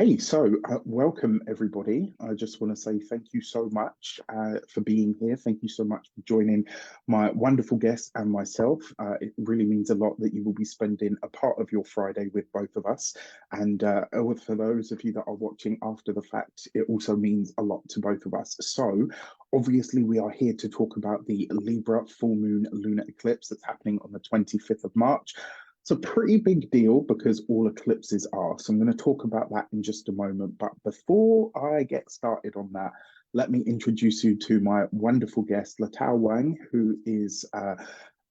Okay, so welcome everybody. I just want to say thank you so much for being here. Thank you so much for joining my wonderful guests and myself. It really means a lot that you will be spending a part of your Friday with both of us. And for those of you that are watching after the fact, it also means a lot to both of us. So obviously we are here to talk about the Libra full moon lunar eclipse that's happening on the 25th of March. It's a pretty big deal because all eclipses are. So I'm going to talk about that in just a moment. But before I get started on that, let me introduce you to my wonderful guest, Latao Wang, who is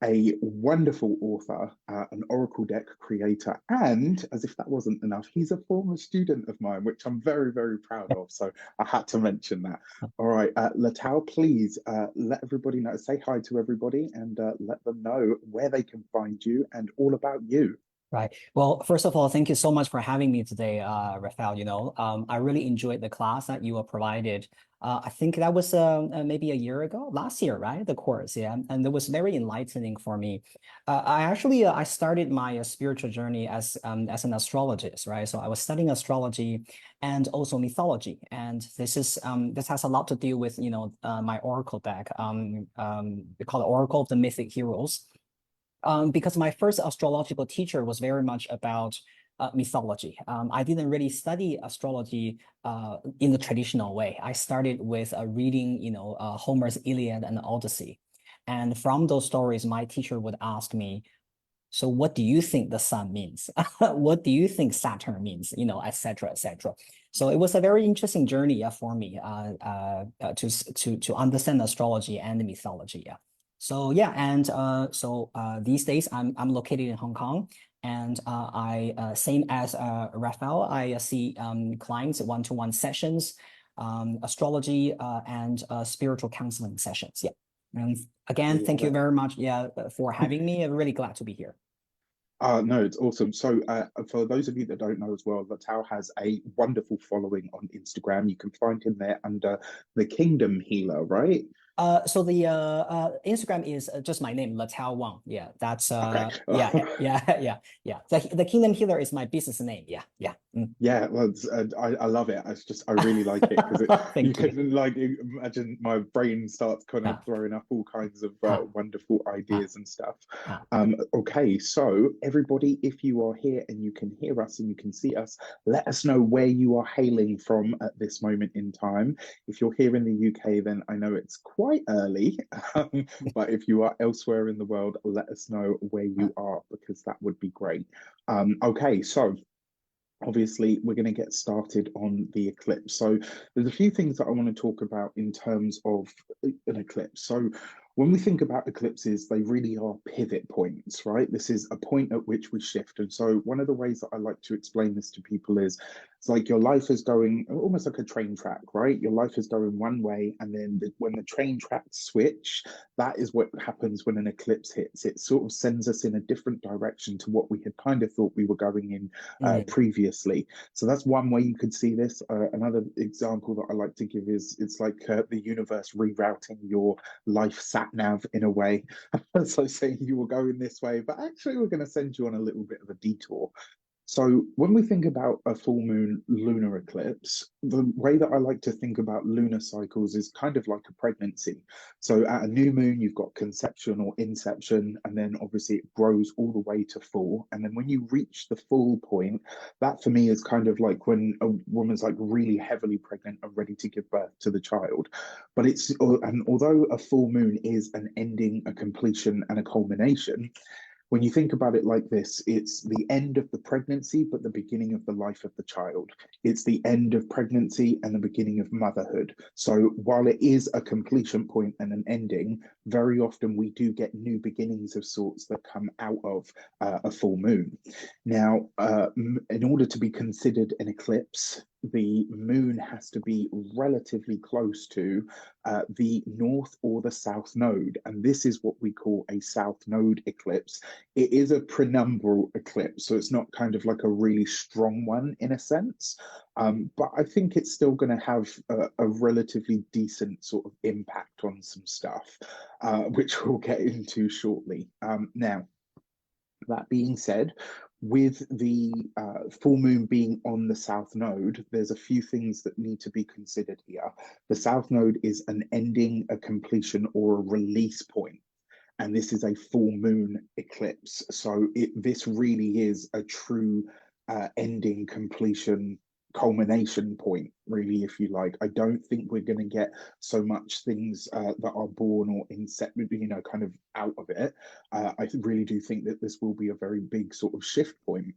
a wonderful author, an Oracle deck creator, and as if that wasn't enough, he's a former student of mine, which I'm very, very proud of. So I had to mention that. All right, Latao, please let everybody know, say hi to everybody and let them know where they can find you and all about you. Right. Well, first of all, thank you so much for having me today, Raphael. I really enjoyed the class that you were provided. I think that was maybe a year ago, last year, right? The course, yeah, and it was very enlightening for me. I started my spiritual journey as an astrologist, right? So I was studying astrology and also mythology, and this has a lot to do with my oracle deck. We call it Oracle of the Mythic Heroes. Because my first astrological teacher was very much about mythology. I didn't really study astrology in the traditional way. I started with reading, Homer's Iliad and Odyssey. And from those stories, my teacher would ask me, so what do you think the sun means? What do you think Saturn means? Et cetera, et cetera. So it was a very interesting journey for me to understand astrology and mythology. Yeah. So yeah, and these days I'm located in Hong Kong, and I same as Raphael, I see clients one-to-one sessions, astrology and spiritual counseling sessions. Yeah. And again, thank you very much, yeah, for having me. I'm really glad to be here. No, it's awesome. So, for those of you that don't know as well, Latau has a wonderful following on Instagram. You can find him there under the Kingdom Healer, right? So the Instagram is just my name, Latao Wang. Yeah, that's Okay. yeah. The Kingdom Healer is my business name. Yeah, yeah. Yeah, well, I love it. I really like it because you Thank you. can like imagine my brain starts kind of Ah, throwing up all kinds of ah, wonderful ah, ideas and stuff. ah. Okay, so everybody, if you are here and you can hear us and you can see us, let us know where you are hailing from at this moment in time. If you're here in the UK, then I know it's quite early, but if you are elsewhere in the world, let us know where you are because that would be great. Okay, so obviously we're going to get started on the eclipse. So there's a few things that I want to talk about in terms of an eclipse. So when we think about eclipses, they really are pivot points, right? This is a point at which we shift. And so one of the ways that I like to explain this to people is it's like your life is going almost like a train track, right? Your life is going one way, and then when the train tracks switch, that is what happens when an eclipse hits. It sort of sends us in a different direction to what we had kind of thought we were going in Mm, previously. So that's one way you could see this. Another example that I like to give is it's like the universe rerouting your life sat nav in a way. So saying you were going this way, but actually we're going to send you on a little bit of a detour. So when we think about a full moon lunar eclipse, the way that I like to think about lunar cycles is kind of like a pregnancy. So at a new moon, you've got conception or inception, and then obviously it grows all the way to full. And then when you reach the full point, that for me is kind of like when a woman's like really heavily pregnant and ready to give birth to the child. But and although a full moon is an ending, a completion, and a culmination, when you think about it like this, it's the end of the pregnancy, but the beginning of the life of the child. It's the end of pregnancy and the beginning of motherhood. So while it is a completion point and an ending, very often we do get new beginnings of sorts that come out of a full moon. Now, in order to be considered an eclipse, the moon has to be relatively close to the north or the south node. And this is what we call a south node eclipse. It is a penumbral eclipse, so it's not kind of like a really strong one in a sense. But I think it's still going to have a relatively decent sort of impact on some stuff, which we'll get into shortly. Now, that being said, with the full moon being on the south node, there's a few things that need to be considered here. The south node is an ending, a completion, or a release point, and this is a full moon eclipse. So this really is a true ending, completion, culmination point, really, if you like. I don't think we're going to get so much things that are born or inset, kind of out of it. I really do think that this will be a very big sort of shift point.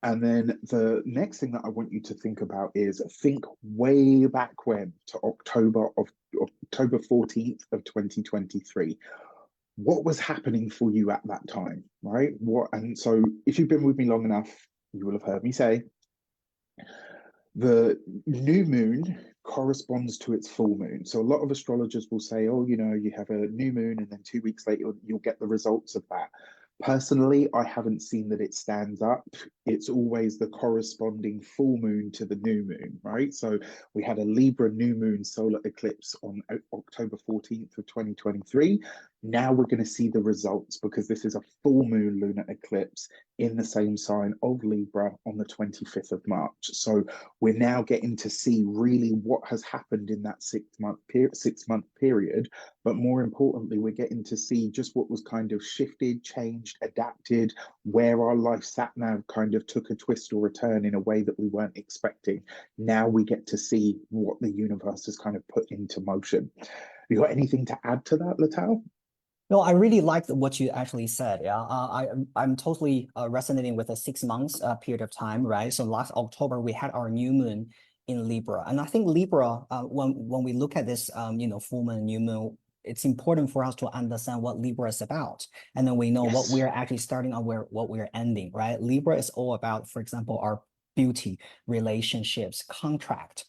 And then the next thing that I want you to think about is think way back when to October 14th of 2023. What was happening for you at that time, right? And so if you've been with me long enough, you will have heard me say the new moon corresponds to its full moon. So a lot of astrologers will say, oh, you have a new moon and then 2 weeks later you'll get the results of that. Personally, I haven't seen that it stands up. It's always the corresponding full moon to the new moon, right? So we had a Libra new moon solar eclipse on October 14th of 2023. Now we're going to see the results because this is a full moon lunar eclipse in the same sign of Libra on the 25th of March. So we're now getting to see really what has happened in that 6-month period. But more importantly, we're getting to see just what was kind of shifted, changed, adapted, where our life sat nav kind of took a twist or a turn in a way that we weren't expecting. Now we get to see what the universe has kind of put into motion. You got anything to add to that, Latal? No, I really liked what you actually said. Yeah, I'm totally resonating with a 6 months period of time, right? So last October we had our new moon in Libra, and I think Libra, when we look at this, full moon, new moon, it's important for us to understand what Libra is about, and then we know what Yes. we're actually starting on, what we're ending, right? Libra is all about, for example, our beauty, relationships, contract.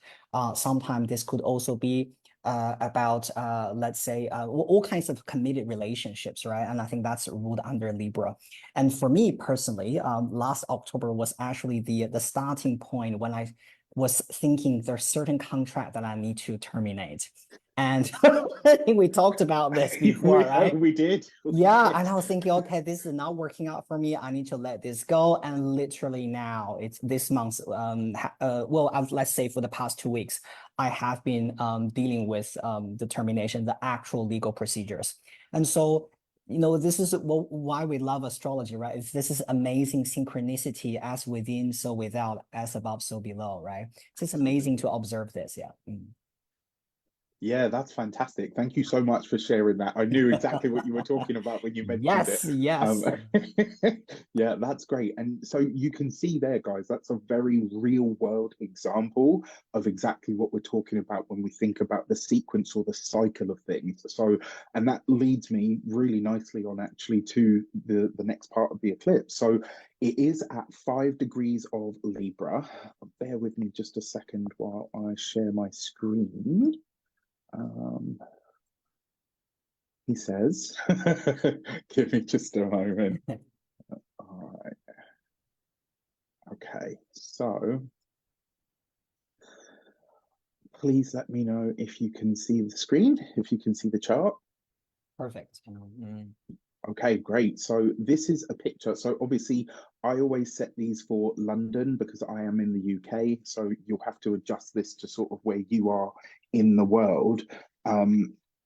Sometimes this could also be about let's say all kinds of committed relationships, right? And I think that's ruled under Libra. And for me personally, last October was actually the starting point when I was thinking there's certain contract that I need to terminate. And I think we talked about this before, right? We did. We Yeah, did. and I was thinking, okay, this is not working out for me. I need to let this go. And literally now, it's this month. Let's say for the past 2 weeks, I have been dealing with the termination, the actual legal procedures. And so, this is why we love astrology, right? This is amazing synchronicity, as within, so without, as above, so below, right? It's just amazing to observe this. Yeah. Yeah, that's fantastic. Thank you so much for sharing that. I knew exactly what you were talking about when you mentioned it. Yes, yes. Yeah, that's great. And so you can see there, guys, that's a very real world example of exactly what we're talking about when we think about the sequence or the cycle of things. So, and that leads me really nicely on actually to the next part of the eclipse. So it is at 5 degrees of Libra. Bear with me just a second while I share my screen. He says, give me just a moment. All right. Okay, so please let me know if you can see the screen, if you can see the chart. Perfect. Okay, great. So this is a picture. So obviously, I always set these for London because I am in the UK. So you'll have to adjust this to sort of where you are in the world.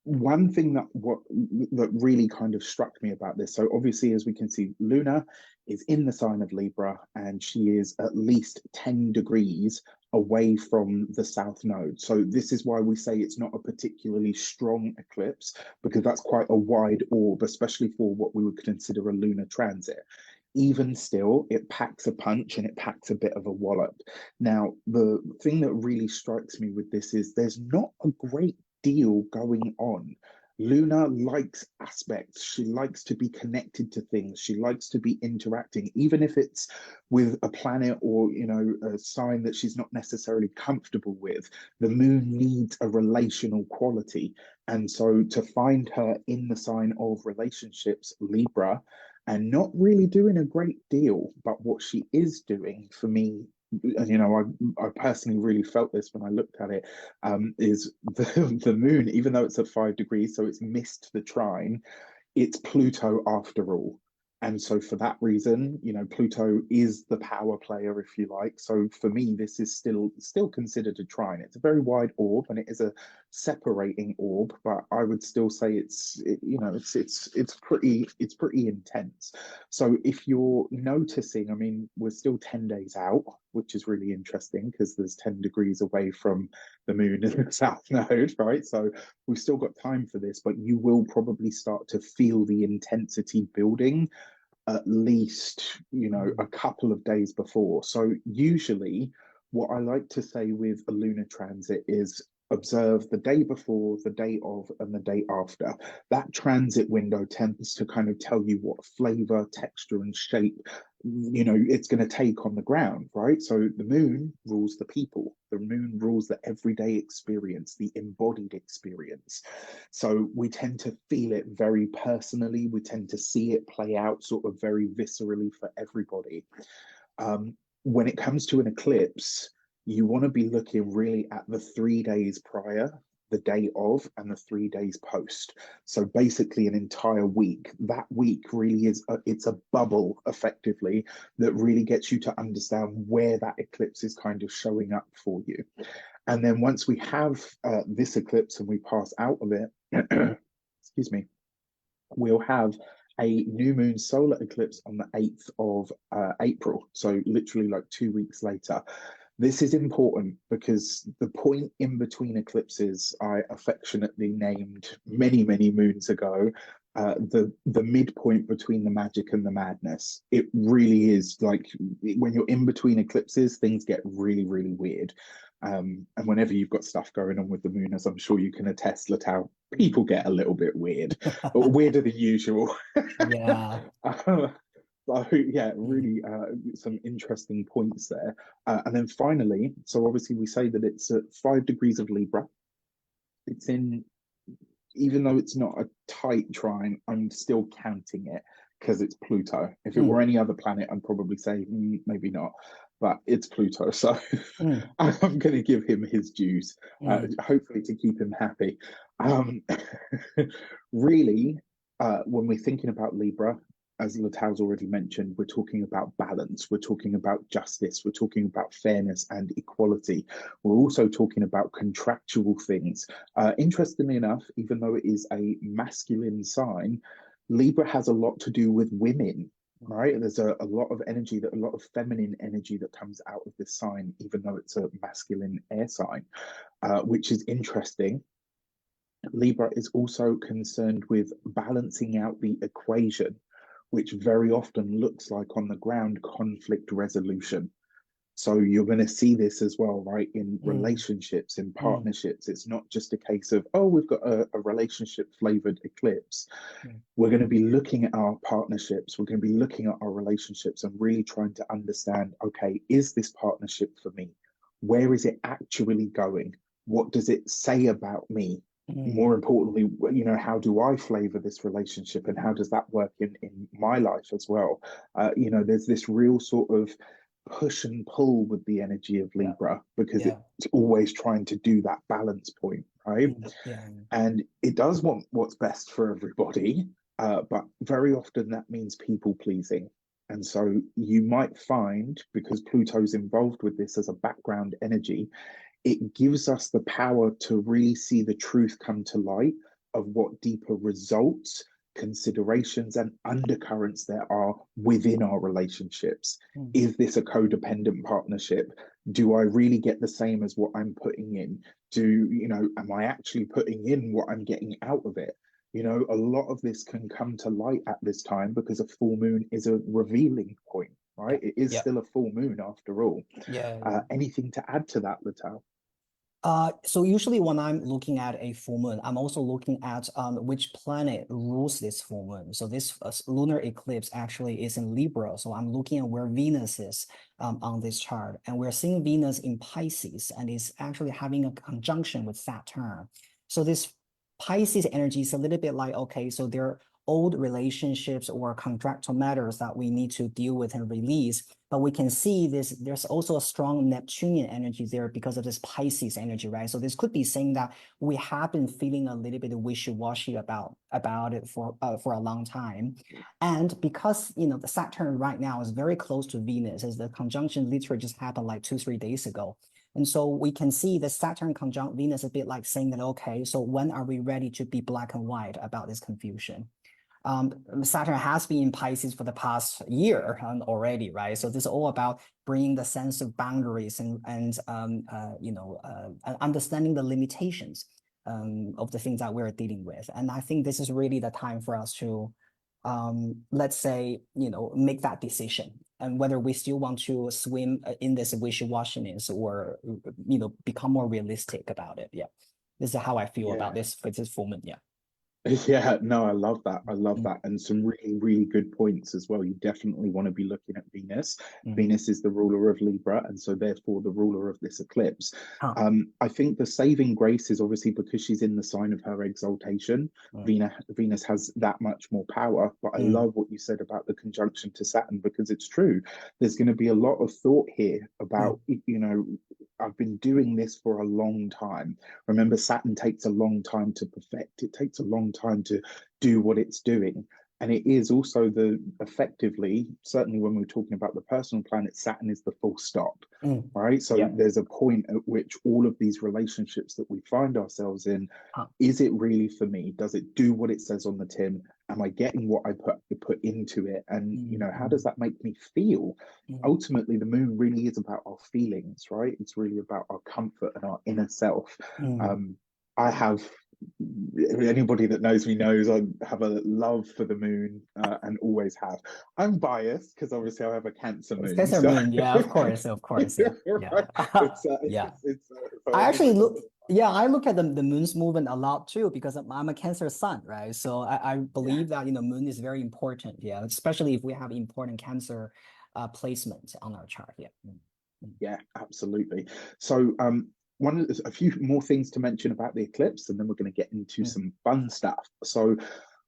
One thing that really kind of struck me about this. So obviously, as we can see, Luna is in the sign of Libra, and she is at least 10 degrees away from the south node. So this is why we say it's not a particularly strong eclipse, because that's quite a wide orb, especially for what we would consider a lunar transit. Even still, it packs a punch and it packs a bit of a wallop. Now, the thing that really strikes me with this is there's not a great deal going on. Luna likes aspects. She likes to be connected to things. She likes to be interacting, even if it's with a planet or, a sign that she's not necessarily comfortable with. The moon needs a relational quality. And so to find her in the sign of relationships, Libra, and not really doing a great deal, but what she is doing for me, and I personally really felt this when I looked at it, is the moon, even though it's at 5 degrees, so it's missed the trine, it's Pluto after all. And so for that reason, Pluto is the power player, if you like. So for me, this is still considered a trine. It's a very wide orb and it is a separating orb, but I would still say it's pretty intense. So if you're noticing, I mean, we're still 10 days out, which is really interesting because there's 10 degrees away from the moon in the south node, right? So we've still got time for this, but you will probably start to feel the intensity building at least, a couple of days before. So usually what I like to say with a lunar transit is observe the day before, the day of, and the day after. That transit window tends to kind of tell you what flavor, texture, and shape it's going to take on the ground, right? So the moon rules the people, the moon rules the everyday experience, the embodied experience. So we tend to feel it very personally, we tend to see it play out sort of very viscerally for everybody. When it comes to an eclipse, you want to be looking really at the 3 days prior, the day of, and the 3 days post. So basically, an entire week. That week really it's a bubble effectively that really gets you to understand where that eclipse is kind of showing up for you. And then once we have this eclipse and we pass out of it, excuse me, we'll have a new moon solar eclipse on the 8th of April. So literally like 2 weeks later. This is important because the point in between eclipses I affectionately named many, many moons ago, the midpoint between the magic and the madness. It really is like when you're in between eclipses, things get really, really weird. And whenever you've got stuff going on with the moon, as I'm sure you can attest, Latau, people get a little bit weird, but weirder than usual. Yeah. So yeah, really some interesting points there. And then finally, so obviously we say that it's at 5 degrees of Libra. It's in, even though it's not a tight trine, I'm still counting it because it's Pluto. If it were any other planet, I'd probably say maybe not, but it's Pluto. So I'm going to give him his dues, hopefully to keep him happy. Really, when we're thinking about Libra, as Latau's already mentioned, we're talking about balance, we're talking about justice, we're talking about fairness and equality. We're also talking about contractual things. Interestingly enough, even though it is a masculine sign, Libra has a lot to do with women, right? There's a lot of energy, a lot of feminine energy that comes out of this sign, even though it's a masculine air sign, which is interesting. Libra is also concerned with balancing out the equation, which very often looks like on the ground conflict resolution. So you're going to see this as well, right? In relationships, in partnerships. It's not just a case of, oh, we've got a relationship flavored eclipse. We're going to be looking at our partnerships. We're going to be looking at our relationships and really trying to understand, okay, is this partnership for me? Where is it actually going? What does it say about me? More importantly, how do I flavor this relationship and how does that work in my life as well? There's this real sort of push and pull with the energy of Libra because it's always trying to do that balance point, right? And it does want what's best for everybody, but very often that means people pleasing. And so you might find, because Pluto's involved with this as a background energy, it gives us the power to really see the truth come to light of what deeper results, considerations, and undercurrents there are within our relationships. Is this a codependent partnership? Do I really get the same as what I'm putting in? Am I actually putting in what I'm getting out of it? A lot of this can come to light at this time because a full moon is a revealing point, right? It is still a full moon after all. Anything to add to that, Lital? So usually when I'm looking at a full moon, I'm also looking at which planet rules this full moon. So this lunar eclipse actually is in Libra. So I'm looking at where Venus is on this chart. And we're seeing Venus in Pisces and is actually having a conjunction with Saturn. So this Pisces energy is a little bit like, okay, so they're old relationships or contractual matters that we need to deal with and release. But we can see there's also a strong Neptunian energy there because of this Pisces energy, right? So this could be saying that we have been feeling a little bit wishy-washy about it for a long time. And because, the Saturn right now is very close to Venus, as the conjunction literally just happened like 2, 3 days ago. And so we can see the Saturn conjunct Venus a bit like saying that, okay, so when are we ready to be black and white about this confusion? Saturn has been in Pisces for the past year already, right? So this is all about bringing the sense of boundaries and understanding the limitations of the things that we're dealing with. And I think this is really the time for us to, let's say, make that decision, and whether we still want to swim in this wishy-washiness or, become more realistic about it. Yeah, this is how I feel about Yeah. this full moon. Yeah. Yeah, no, I love that. I love Mm, that. And some really, really good points as well. You definitely want to be looking at Venus. mm. Venus is the ruler of Libra, and so therefore the ruler of this eclipse. Huh. I think the saving grace is obviously because she's in the sign of her exaltation. Mm, Venus has that much more power. But I mm, love what you said about the conjunction to Saturn because it's true. There's going to be a lot of thought here mm, about, I've been doing this for a long time. Remember, Saturn takes a long time to perfect. It takes a long time to do what it's doing. And it is also effectively, certainly when we're talking about the personal planet, Saturn is the full stop, mm. right? So Yeah. there's a point at which all of these relationships that we find ourselves in, Huh. is it really for me? Does it do what it says on the tin? Am I getting what I put into it? And, Mm, how does that make me feel? mm, Ultimately, the moon really is about our feelings, right? It's really about our comfort and our inner self. mm. I have anybody that knows me knows I have a love for the moon and always have. I'm biased because obviously I have a Cancer It's moon, Cancer so moon. Yeah, of course, of course. Yeah, yeah. right. Yeah. So I actually everybody. look, yeah, I look at the moon's movement a lot too because I'm a Cancer sun, right? So I Yeah, believe that, moon is very important. Yeah, especially if we have important Cancer placement on our chart. Yeah. Mm, mm, yeah, absolutely. So a few more things to mention about the eclipse, and then we're going to get into mm, some fun stuff. So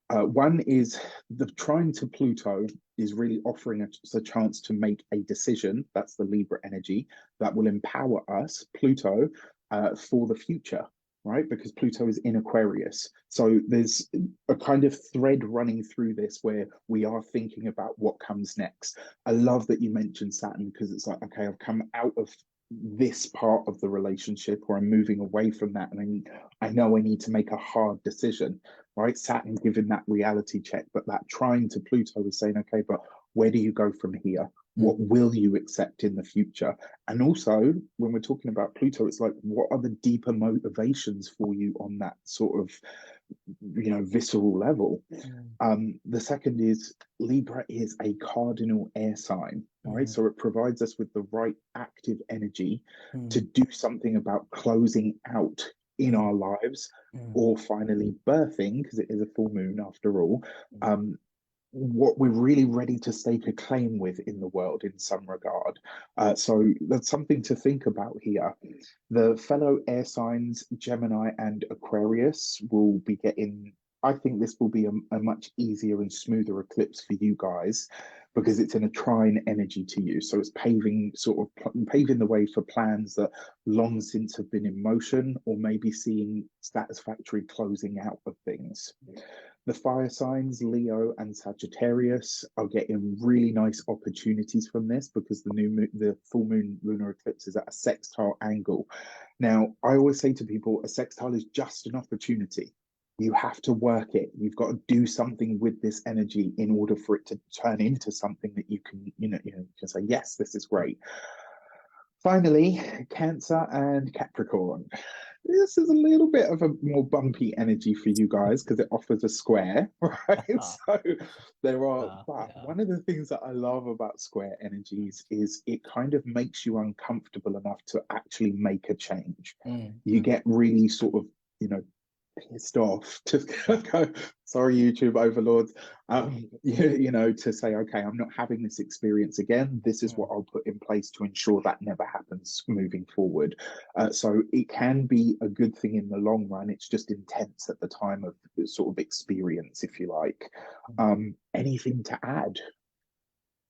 one is the trine to Pluto is really offering us a chance to make a decision. That's the Libra energy that will empower us, Pluto, for the future, right? Because Pluto is in Aquarius. So there's a kind of thread running through this where we are thinking about what comes next. I love that you mentioned Saturn because it's like, okay, I've come out of this part of the relationship or I'm moving away from that and I know I need to make a hard decision, right? Saturn giving that reality check, but that trine to Pluto is saying, okay, but where do you go from here? What mm, will you accept in the future? And also, when we're talking about Pluto, it's like, what are the deeper motivations for you on that sort of, visceral level? mm, The second is Libra is a cardinal air sign, all right? mm, So it provides us with the right active energy to mm, do something about closing out in mm, our lives mm, or finally birthing, because it is a full moon after all, mm, um, what we're really ready to stake a claim with in the world in some regard. So that's something to think about here. The fellow air signs, Gemini and Aquarius, will be getting. I think this will be a much easier and smoother eclipse for you guys because it's in a trine energy to you. So it's paving the way for plans that long since have been in motion or maybe seeing satisfactory closing out of things. The fire signs, Leo and Sagittarius, are getting really nice opportunities from this because the full moon lunar eclipse is at a sextile angle. Now, I always say to people, a sextile is just an opportunity. You have to work it. You've got to do something with this energy in order for it to turn into something that you can say, yes, this is great. Finally, Cancer and Capricorn. This is a little bit of a more bumpy energy for you guys because it offers a square, right? So but yeah. one of the things that I love about square energies is it kind of makes you uncomfortable enough to actually make a change. Mm, You mm, get really sort of, you know, pissed off to go, sorry, YouTube overlords, to say, okay, I'm not having this experience again. This is what I'll put in place to ensure that never happens moving forward. So it can be a good thing in the long run. It's just intense at the time of the sort of experience, if you like. Anything to add?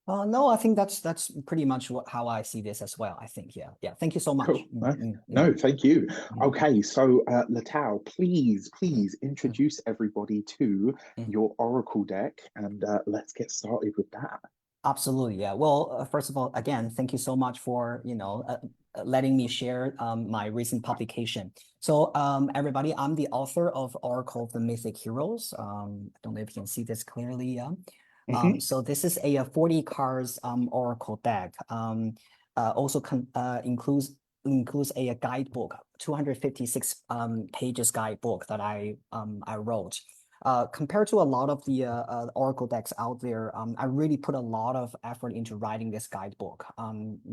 No, I think that's pretty much how I see this as well. I think, yeah. Thank you so much. Cool. No, thank you. Mm. Okay, so Latau, please Mm. introduce everybody to Mm. your Oracle deck, and let's get started with that. Absolutely, yeah. Well, first of all, again, thank you so much for letting me share my recent publication. So, everybody, I'm the author of Oracle of the Mythic Heroes. I don't know if you can see this clearly. Yeah. So this is a 40 cards Oracle deck. Also includes a guidebook, 256 pages guidebook that I wrote. Compared to a lot of the Oracle decks out there, I really put a lot of effort into writing this guidebook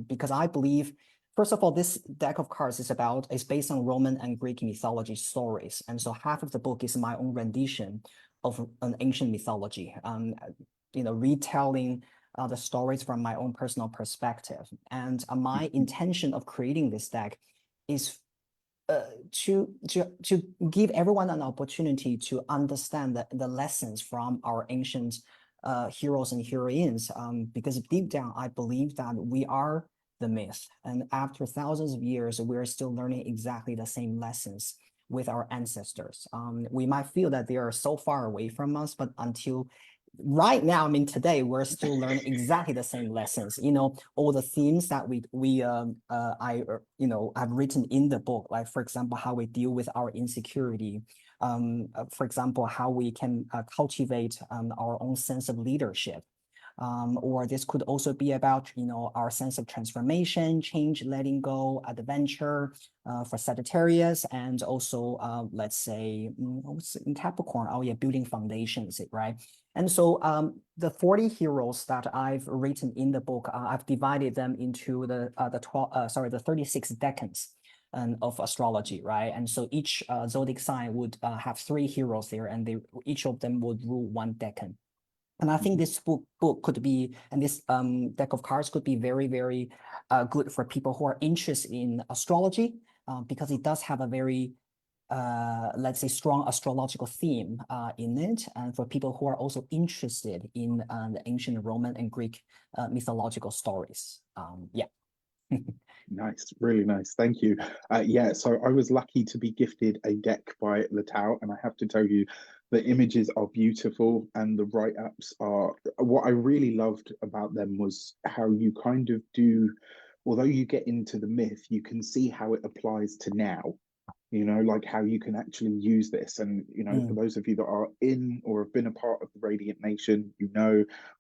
because I believe, first of all, this deck of cards is based on Roman and Greek mythology stories, and so half of the book is my own rendition of an ancient mythology. Retelling the stories from my own personal perspective, and my intention of creating this deck is to give everyone an opportunity to understand the lessons from our ancient heroes and heroines, because deep down I believe that we are the myth, and after thousands of years we're still learning exactly the same lessons with our ancestors. We might feel that they are so far away from us, but until right now, I mean, today we're still learning exactly the same lessons. All the themes that I've written in the book, like for example, how we deal with our insecurity. For example, how we can cultivate our own sense of leadership. Or this could also be about, our sense of transformation, change, letting go, adventure for Sagittarius, and also, let's say, in Capricorn, oh yeah, building foundations, right? And so the 40 heroes that I've written in the book, I've divided them into the 36 decans of astrology, right? And so each zodiac sign would have 3 heroes there, and each of them would rule 1 decan. And I think this book could be, and this deck of cards could be very, very good for people who are interested in astrology, because it does have a very, let's say, strong astrological theme in it, and for people who are also interested in the ancient Roman and Greek mythological stories. Yeah. Nice, really nice. Thank you. Yeah, so I was lucky to be gifted a deck by Latau, and I have to tell you, the images are beautiful and the write-ups are, what I really loved about them was how you kind of do, although you get into the myth, you can see how it applies to now. Like how you can actually use this. And, for those of you that are in or have been a part of the Radiant Nation,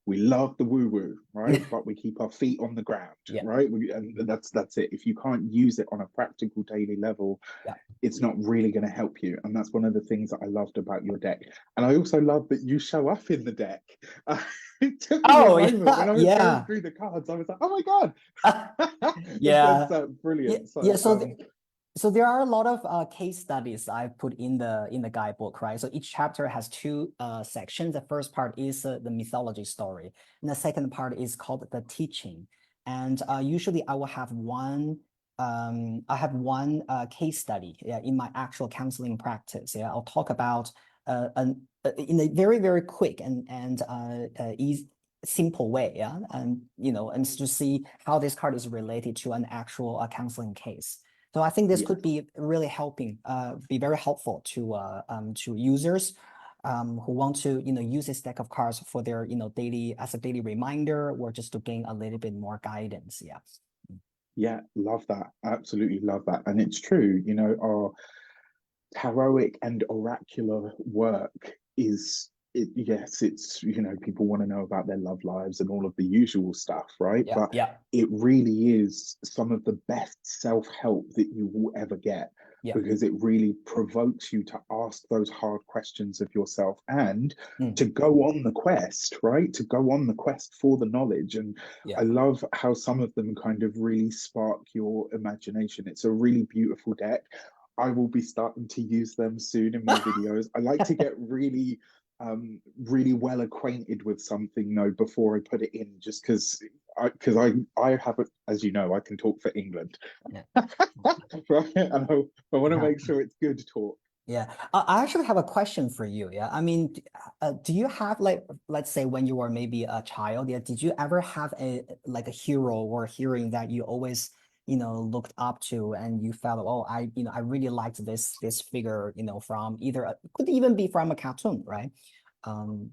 we love the woo-woo, right? But we keep our feet on the ground, Yeah. right? And that's it. If you can't use it on a practical daily level, Yeah. it's not really going to help you. And that's one of the things that I loved about your deck. And I also love that you show up in the deck. It took me a moment when I was going through the cards. I was like, oh my God. Yeah. That's brilliant. Yeah. So there are a lot of case studies I put in the guidebook, right? So each chapter has 2 sections. The first part is the mythology story, and the second part is called the teaching. And usually I will have one. I have one case study, in my actual counseling practice. Yeah, I'll talk about in a very, very quick and easy, simple way, yeah, and to see how this card is related to an actual counseling case. So I think this could be really be very helpful to users who want to use this deck of cards for their daily, as a daily reminder, or just to gain a little bit more guidance. Yeah. Yeah, love that. Absolutely love that. And it's true, our taroic and oracular work yes, it's, people want to know about their love lives and all of the usual stuff, right? Yeah. But it really is some of the best self-help that you will ever get, because it really provokes you to ask those hard questions of yourself and to go on the quest, right? To go on the quest for the knowledge. And I love how some of them kind of really spark your imagination. It's a really beautiful deck. I will be starting to use them soon in my videos. I like to get really well acquainted with something though before I put it in, just because I have a, as you know, I can talk for England. Yeah. Right? And I want to Yeah. make sure it's good talk. Yeah, I actually have a question for you. Yeah, I mean, do you have like, let's say when you were maybe a child, yeah, did you ever have a like a hero or a heroine that you always, looked up to and you felt, oh, I really liked this figure, from either could even be from a cartoon, right? Um,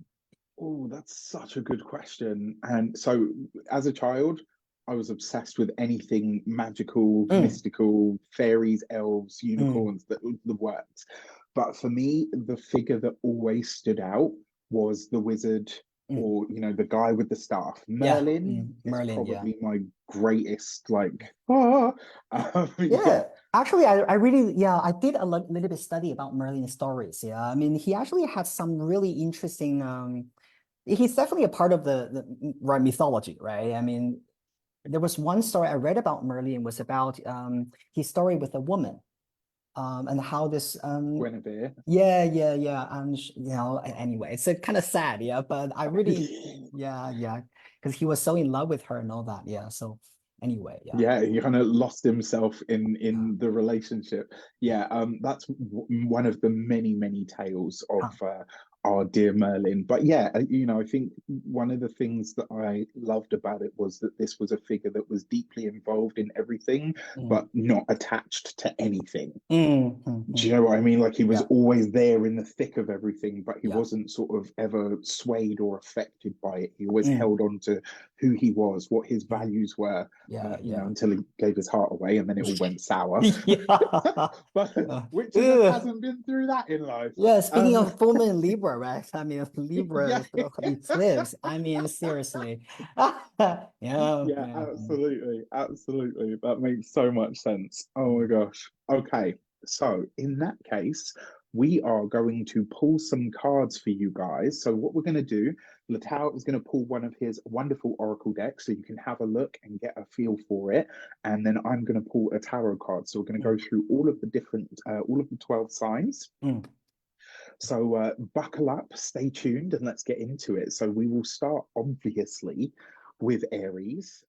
Oh, that's such a good question. And so, as a child, I was obsessed with anything magical, mm, mystical, fairies, elves, mm, unicorns, the works. But for me, the figure that always stood out was the wizard, mm. or the guy with the staff. Yeah, Merlin is Merlin, yeah. probably my greatest, yeah. Yeah, actually, I really, yeah, I did a little bit study about Merlin stories. Yeah, I mean, he actually had some really interesting. He's definitely a part of the right mythology, right? I mean, there was one story I read about Merlin was about his story with a woman, and how this Guinevere. yeah, and anyway, it's a kind of sad, yeah, but I really yeah, because he was so in love with her and all that, yeah. So anyway, yeah, Yeah, he kind of lost himself in yeah, the relationship. yeah. Yeah, that's one of the many tales of Huh. our dear Merlin. But yeah, I think one of the things that I loved about it was that this was a figure that was deeply involved in everything, Mm, but not attached to anything. Do you mm. know what I mean? Like he was Yeah, always there in the thick of everything, but he yeah, wasn't sort of ever swayed or affected by it. He always mm, held on to who he was, what his mm. values were, Yeah. until he gave his heart away, and then it all went sour. Yeah. But which of us Ugh. hasn't been through that in life? Yeah, speaking Um, of full moon in Libra, right? I mean, Libra yeah, eclipse. I mean, seriously. yeah, Yeah. absolutely. That makes so much sense. Oh my Mm, gosh. Okay, so in that case, we are going to pull some cards for you guys. So what we're going to do, Latau is going to pull one of his wonderful oracle decks, so you can have a look and get a feel for it. And then I'm going to pull a tarot card. So we're going to go mm, through all of the 12 signs. mm. So buckle up, stay tuned, and let's get into it. So we will start obviously with Aries.